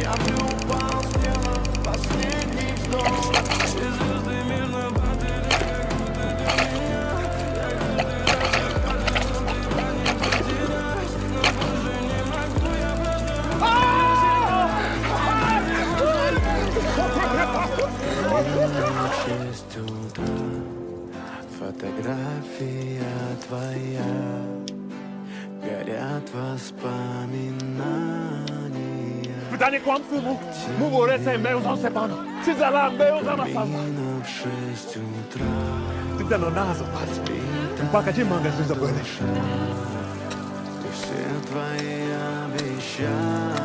В 6 утра фотография твоя, горят воспоминания. Pytanie kłamstwu mu ręce mężą se pan. Czy za lam męża na sam. В 6 утра Ty ten nazo pas. Pakacie manga się zapewne. и все твои обещания